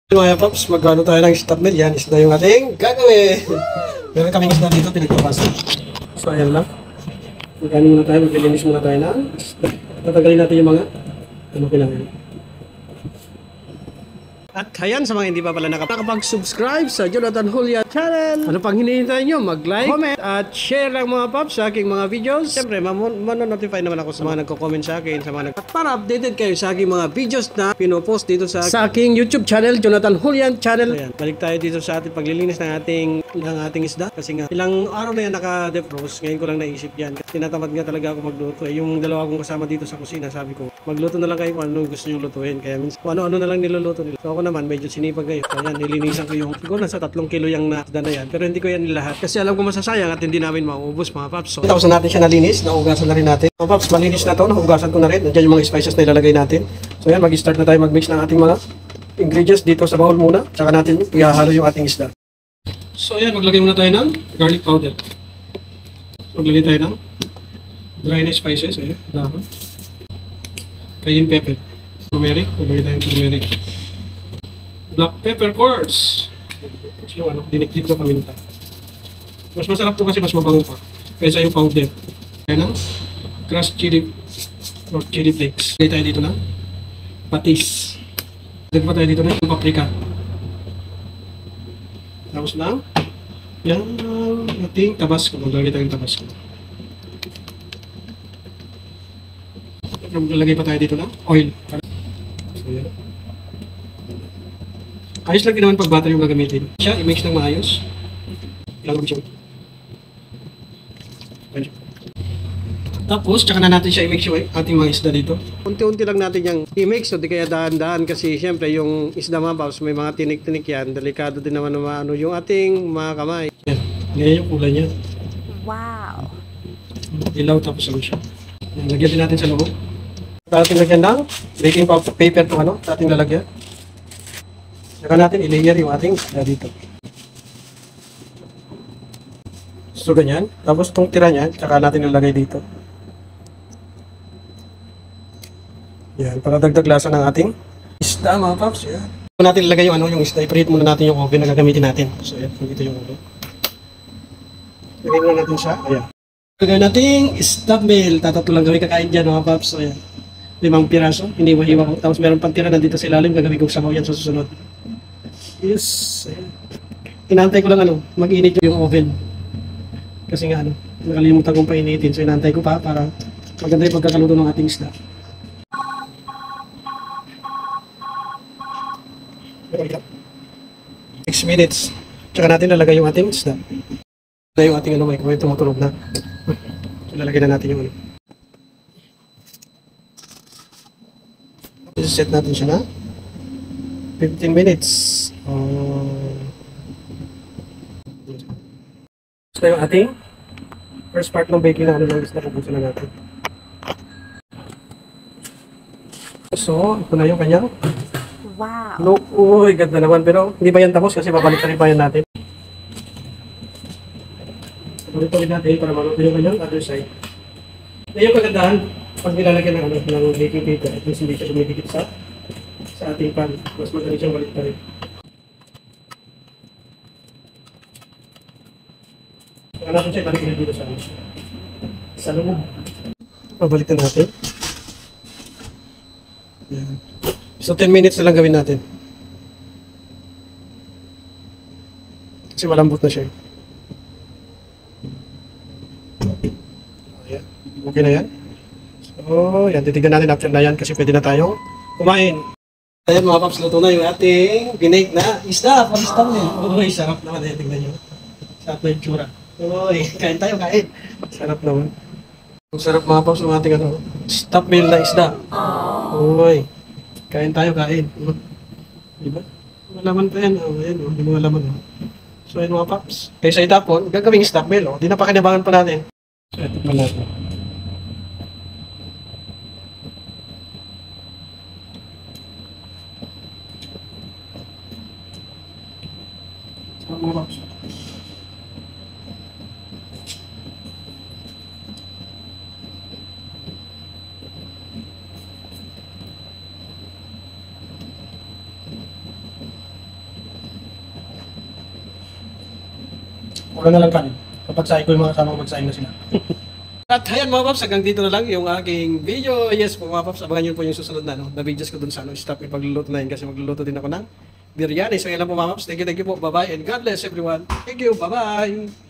Mga paps, magkano tayo ng stop meal. Yan, isda yung ating gagawin. Meron kaming isda dito, pinagpapasa. So, ayan lang. Magkano muna tayo, maglilinis muna tayo na isda. Tatagalin natin yung mga ano kailangan. At ayan, sa mga hindi pa pala nakapag-subscribe sa Jonathan Julian channel. Ano pang hinihintay nyo? Mag-like, comment, at share lang mga paps sa aking mga videos. Siyempre, manonotify naman ako sa mga nagko-comment sa akin. At para updated kayo sa aking mga videos na pinopost dito sa aking YouTube channel, Jonathan Julian channel. Ayan, balik tayo dito sa ating paglilinis ng ating isda. Kasi nga, ilang araw na yan naka-defrost. Ngayon ko lang naisip yan. Kasi tinatamad nga talaga ako magluto. Yung dalawa kong kasama dito sa kusina, sabi ko, magluto na lang kayo kung ano gusto nyo lutuin. Kaya minsan, kung ano-ano na lang niluluto nila. So ako naman, medyo sinipag kayo. Kaya nilinisan ko yung, siguro nasa 3 kilo yung isda na yan. Pero hindi ko yan lahat. Kasi alam ko masasayang at hindi namin mauubos mga paps. So, tapos na natin siya nalinis. Naugasan na rin natin. Mga paps, malinis na to. Naugasan ko na rin. Nandiyan yung mga spices na ilalagay natin. So yan, mag-start na tayo mag-mix ng ating mga ingredients dito sa bowl muna. Tsaka natin ihahalo yung ating isda. So yan, maglagay muna tayo ng garlic powder. Maglagay tayo ng dry na spices. Ayan, dahon. Cayenne pepper. Turmeric. Maglagay tayo ng turmeric. Black pepper coarse. Yung ano, dinikdik na paminta. Mas masarap to kasi mas mabango pa kaysa yung powder. Ayan na. Crushed chili or chili flakes. Lagay tayo dito na patis. Lagay pa tayo dito na yung paprika. Tapos na yan ating tabasco. Maglagay tayo ng tabasco. Maglagay pa tayo dito na oil. So yan. Ayos lang din naman pag butter yung gagamitin. Siya, i-mix ng maayos. Ilang siya. Tapos, tsaka na natin siya i-mix yung ating mga isda dito. Unti-unti lang natin yung i-mix, o di kaya daan-daan kasi siyempre yung isda mga paps, may mga tinik-tinik yan. Delikado din naman na yung ating mga kamay. Yan, ganyan yung kulay niya. Wow! Ilaw tapos ano siya. Yan, lagyan din natin sa loob. Ating lagyan ng baking paper itong ano, ating lalagyan. Saka natin i-layer yung ating isda dito. So ganyan. Tapos itong tira niyan, saka natin ilagay dito. Yan, para dagdag lasa ng ating isda mga paps. Yan. So natin ilagay yung ano, yung isda. I-preheat muna natin yung oven na gagamitin natin. So yan, dito yung oven. Lagay muna natin siya. Ayan. Lagay natin stop meal. Tatatlo lang gawin kakain dyan mga paps. So yan. 5 piraso. Hindi mahiwa ko. Tapos meron pang tira nandito sa ilalim. Gagawin kong sabaw yan sa susunod. Yes. Ayan. Inaantay ko lang ano, mag-init yung oven. Kasi nga ano, nakalimutan kong painitin. So inaantay ko pa para maganda yung pagkakaluto ng ating isda. 6 minutes. Tsaka natin lalagay yung ating isda. Na yung ating ano, may tumutunog na. So lalagay na natin yung ano. Set natin siya na 15 minutes. So yung ating first part ng baking na ano lang isda, pupusin na natin. So, ito na yung kanyang Wow! look. Uy, ganda naman. Pero hindi pa yan tapos kasi babalik na rin pa yan natin. Babalik pa rin natin para maluto yung kanyang other side. Na yung kagandahan, pag nilalagyan ng, ano, ng baking paper, at least hindi siya dumidikit sa ating pan. Mas madali siyang balik pa rin. Saka natin siya ibalik na dito sa loob. Pabalik na natin. Yan. So 10 minutes na lang gawin natin. Kasi malambot na siya. Ayan. Okay na yan. So yan, titignan natin after na yan kasi pwede na tayong kumain. Ayan mga paps, luto na yung ating binig na isda. Pag-stop niyo. Uy, sarap naman. Ayan, tignan nyo. Sarap na yung tsura. Uy, kain tayo, kain. Sarap naman. Ang sarap mga paps ng ating ano, stop meal na isda. Uy, kain tayo, kain. Diba? Malaman pa yan. Ayan, yung mga laman. So, ayan mga paps. Kaysa itapon, gagawing stop meal. Di na pakinabangan pa natin. So, ito pa natin. So, mga paps. Wala na lang kanin. Kapag sayo ko yung mga kasama ko, magsayin na sila. At ayan mga paps, hanggang dito na lang yung aking video. Yes po mga paps, abangan nyo po yung susunod na videos ko dun sa stop ipagluluto na yun kasi magluluto din ako ng biryani. So yan lang po mga paps. Thank you po. Bye-bye and God bless everyone. Thank you. Bye-bye.